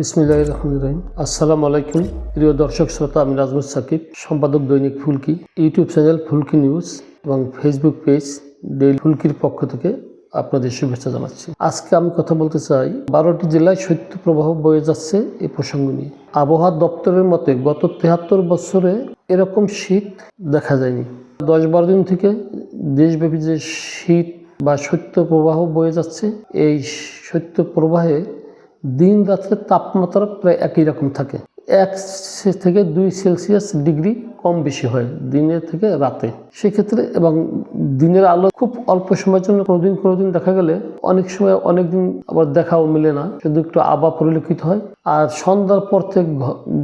বিসমিল্লাহির রহমানির রহিম। আসসালামু আলাইকুম প্রিয় দর্শক শ্রোতা, আমি নাজমুস সাকিব, সম্পাদক দৈনিক ফুলকি, ইউটিউব চ্যানেল ফুলকি নিউজ এবং ফেসবুক পেজ ডেইলি ফুলকির পক্ষ থেকে আপনাদের শুভেচ্ছা জানাচ্ছি। আজকে আমি কথা বলতে চাই 12টি জেলায় শৈত্যপ্রবাহ বয়ে যাচ্ছে এই প্রসঙ্গ নিয়ে। আবহাওয়া দপ্তরের মতে গত 73 বছরে এরকম শীত দেখা যায়নি। 10-12 দিন থেকে দেশব্যাপী যে শীত বা শৈত্যপ্রবাহ বয়ে যাচ্ছে, এই শৈত্যপ্রবাহে দিন রাত্রের তাপমাত্রা প্রায় একই রকম থাকে। 1 থেকে 2 সেলসিয়াস ডিগ্রি কম বেশি হয় দিনের থেকে রাতে। সেক্ষেত্রে এবং দিনের আলো খুব অল্প সময়ের জন্য কোনোদিন দেখা গেলে অনেক সময় অনেক দিন আবার দেখাও মিলে না, শুধু একটু আবহাওয়া পরিলক্ষিত হয়। আর সন্ধ্যার পর থেকে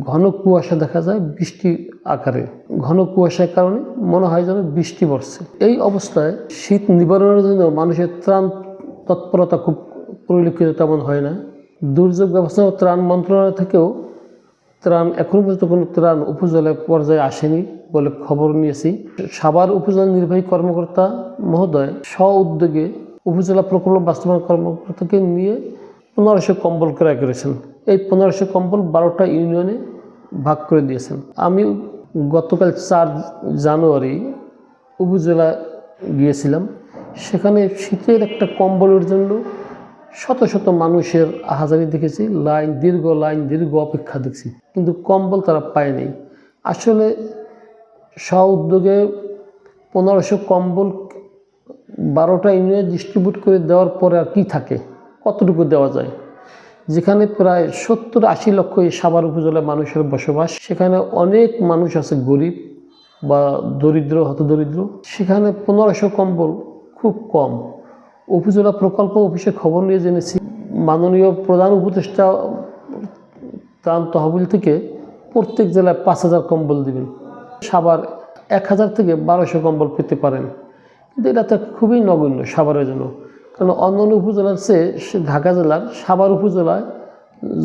ঘন কুয়াশা দেখা যায় বৃষ্টি আকারে। ঘন কুয়াশার কারণে মনে হয় যেন বৃষ্টি পড়ছে। এই অবস্থায় শীত নিবারণের জন্য মানুষের ত্রাণ তৎপরতা খুব পরিলক্ষিত তেমন হয় না। দুর্যোগ ব্যবস্থা ও ত্রাণ মন্ত্রণালয় থেকেও এখনো পর্যন্ত কোনো ত্রাণ উপজেলা পর্যায়ে আসেনি বলে খবর নিয়েছি। সাভার উপজেলা নির্বাহী কর্মকর্তা মহোদয় উদ্যোগে উপজেলা প্রকল্প বাস্তবায়ন কর্মকর্তাকে নিয়ে 1500 কম্বল ক্রয় করেছেন। এই 1500 কম্বল 12টা ইউনিয়নে ভাগ করে দিয়েছেন। আমি গতকাল 4 জানুয়ারি উপজেলা গিয়েছিলাম। সেখানে শীতের একটা কম্বলের জন্য শত শত মানুষের আহাজারি দেখেছি, দীর্ঘ অপেক্ষা দেখছি, কিন্তু কম্বল তারা পায়নি। আসলে উদ্যোগে 1500 কম্বল 12টা ইউনিয়নে ডিস্ট্রিবিউট করে দেওয়ার পরে আর কি থাকে, কতটুকু দেওয়া যায়? যেখানে প্রায় 70-80 লক্ষ এই সাভার উপজেলার মানুষের বসবাস, সেখানে অনেক মানুষ আছে গরিব বা হতদরিদ্র। সেখানে 1500 কম্বল খুব কম। উপজেলা প্রকল্প অফিসে খবর নিয়ে জেনেছি মাননীয় প্রধান উপদেষ্টা ত্রাণ তহবিল থেকে প্রত্যেক জেলায় 5000 কম্বল দিবেন। সাভার 1000 থেকে 1200 কম্বল পেতে পারেন, কিন্তু এটা তো খুবই নগণ্য সাভারের জন্য। কারণ অন্যান্য উপজেলার চেয়ে ঢাকা জেলার সাভার উপজেলায়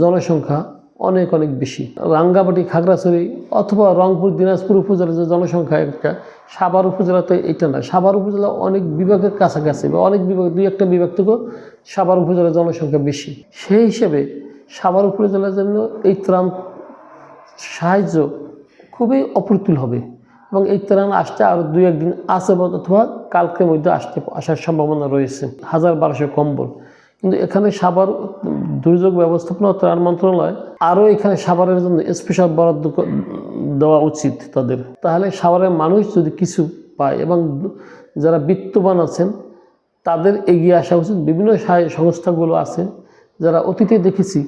জনসংখ্যা অনেক বেশি। রাঙ্গামাটি, খাগড়াছড়ি অথবা রংপুর, দিনাজপুর উপজেলার যে জনসংখ্যা একটা, সাভার উপজেলাতে এটা না। সাভার উপজেলা অনেক বিভাগের কাছাকাছি বা অনেক বিভাগ, 2-1টা বিভাগ থেকেও সাভার উপজেলার জনসংখ্যা বেশি। সেই হিসেবে সাভার উপজেলার জন্য এই ত্রাণ সাহায্য খুবই অপ্রতুল হবে এবং এই ত্রাণ আসতে আরও 2-1 দিন আছে অথবা কালকের মধ্যে আসার সম্ভাবনা রয়েছে। 1200 কম্বল, কিন্তু এখানে সাভার দুর্যোগ ব্যবস্থাপনা ও ত্রাণ মন্ত্রণালয় আরও এখানে সাভারের জন্য স্পেশাল বরাদ্দ দেওয়া উচিত তাদের। তাহলে সাভারের মানুষ যদি কিছু পায় এবং যারা বিত্তবান আছেন তাদের এগিয়ে আসা উচিত। বিভিন্ন সংস্থাগুলো আছে যারা অতীতে দেখেছি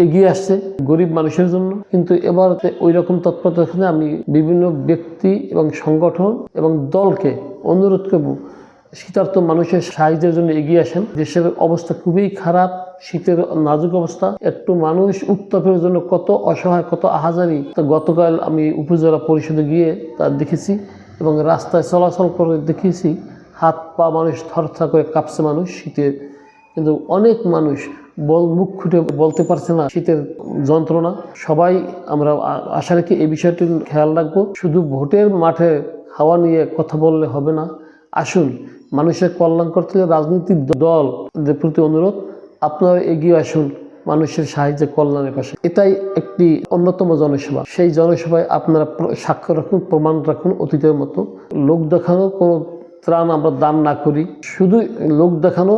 এগিয়ে আসছে গরিব মানুষের জন্য, কিন্তু এবার ওই রকম তৎপরতা এখানে আমি বিভিন্ন ব্যক্তি এবং সংগঠন এবং দলকে অনুরোধ করব শীতার্ত মানুষের সাহায্যের জন্য এগিয়ে আসেন। দেশের অবস্থা খুবই খারাপ, শীতের নাজুক অবস্থা। একটু মানুষ উত্তাপের জন্য কত অসহায়, কত আহাজারি। তো গতকাল আমি উপজেলা পরিষদে গিয়ে তা দেখেছি এবং রাস্তায় চলাচল করে দেখেছি হাত পা মানুষ থরথর করে কাঁপছে মানুষ শীতে। কিন্তু অনেক মানুষ মুখ খুঁটে বলতে পারছে না শীতের যন্ত্রণা। সবাই আমরা আশা রাখি এই বিষয়টি খেয়াল রাখবো। শুধু ভোটের মাঠে হাওয়া নিয়ে কথা বললে হবে না। আসুন, মানুষের কল্যাণ করতে হলে রাজনৈতিক দলদের প্রতি অনুরোধ, আপনারা এগিয়ে আসুন মানুষের সাহায্যে কল্যাণের পাশে। এটাই একটি অন্যতম জনসেবা। সেই জনসেবায় আপনারা সাক্ষ্য রাখুন, প্রমাণ রাখুন। অতীতের মতো লোক দেখানো কোনো ত্রাণ আমরা দান না করি, শুধু লোক দেখানো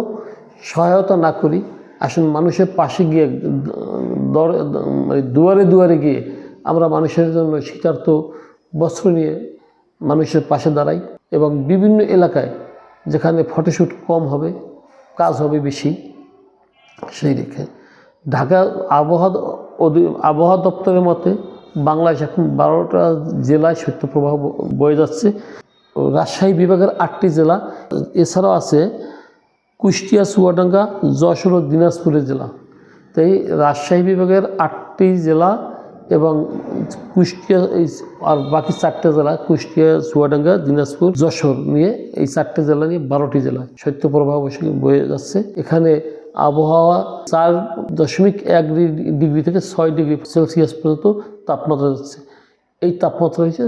সহায়তা না করি। আসুন মানুষের পাশে গিয়ে দুয়ারে গিয়ে আমরা মানুষের জন্য শীতার্ত বস্ত্র নিয়ে মানুষের পাশে দাঁড়াই এবং বিভিন্ন এলাকায় যেখানে ফটোশ্যুট কম হবে, কাজ হবে বেশি, সেই রেখে ঢাকা আবহাওয়া দপ্তরের মতে বাংলাদেশ এখন 12টা জেলায় শৈত্যপ্রবাহ বয়ে যাচ্ছে। রাজশাহী বিভাগের 8টি জেলা, এছাড়াও আছে কুষ্টিয়া, চুয়াডাঙ্গা, যশোর ও দিনাজপুরের জেলা। তাই রাজশাহী বিভাগের 8টি জেলা এবং কুষ্টিয়া আর বাকি 4টে জেলা, কুষ্টিয়া, চুয়াডাঙ্গা, দিনাজপুর, যশোর নিয়ে এই 4টে জেলা নিয়ে 12টি জেলায় শৈত্যপ্রবাহ বয়ে যাচ্ছে। এখানে আবহাওয়া 4.1 ডিগ্রি থেকে 6 ডিগ্রি সেলসিয়াস পর্যন্ত তাপমাত্রা যাচ্ছে। এই তাপমাত্রা হচ্ছে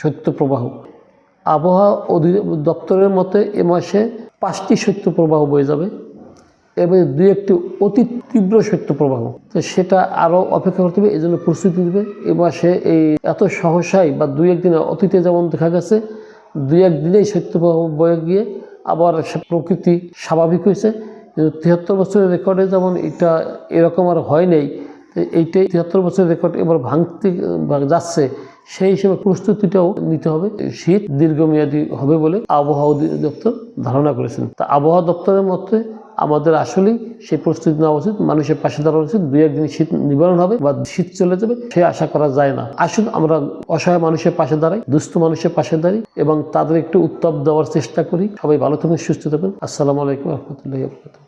শৈত্যপ্রবাহ। আবহাওয়া দপ্তরের মতে এ মাসে 5টি শৈত্যপ্রবাহ বয়ে যাবে। এবং দুই একটি অতি তীব্র শৈত্যপ্রবাহ, তো সেটা আরও অপেক্ষা করতে হবে, এই জন্য প্রস্তুতি নেবে। এ মাসে এই এত সহসাই বা দুই একদিনে অতীতে যেমন দেখা গেছে দুই একদিনেই শৈত্যপ্রবাহ বয়ে গিয়ে আবার প্রকৃতি স্বাভাবিক হয়েছে, কিন্তু 73 বছরের রেকর্ডে যেমন এটা এরকম আর হয় নাই, এইটাই 73 বছরের রেকর্ড এবার ভাঙতে যাচ্ছে, সেই হিসেবে প্রস্তুতিটাও নিতে হবে। শীত দীর্ঘমেয়াদী হবে বলে আবহাওয়া দপ্তর ধারণা করেছেন। তা আবহাওয়া দপ্তরের মতে আমাদের আসলেই সেই প্রস্তুতি নেওয়া উচিত, মানুষের পাশে দাঁড়ানো উচিত। দুই একদিন শীত নিবারণ হবে বা শীত চলে যাবে সে আশা করা যায় না। আসুন আমরা অসহায় মানুষের পাশে দাঁড়াই, দুস্থ মানুষের পাশে দাঁড়াই এবং তাদের একটু উত্তাপ দেওয়ার চেষ্টা করি। সবাই ভালো থাকুন, সুস্থ থাকুন। আসসালামু আলাইকুম রহমতুল্লাহি ওয়া বারাকাতুহু।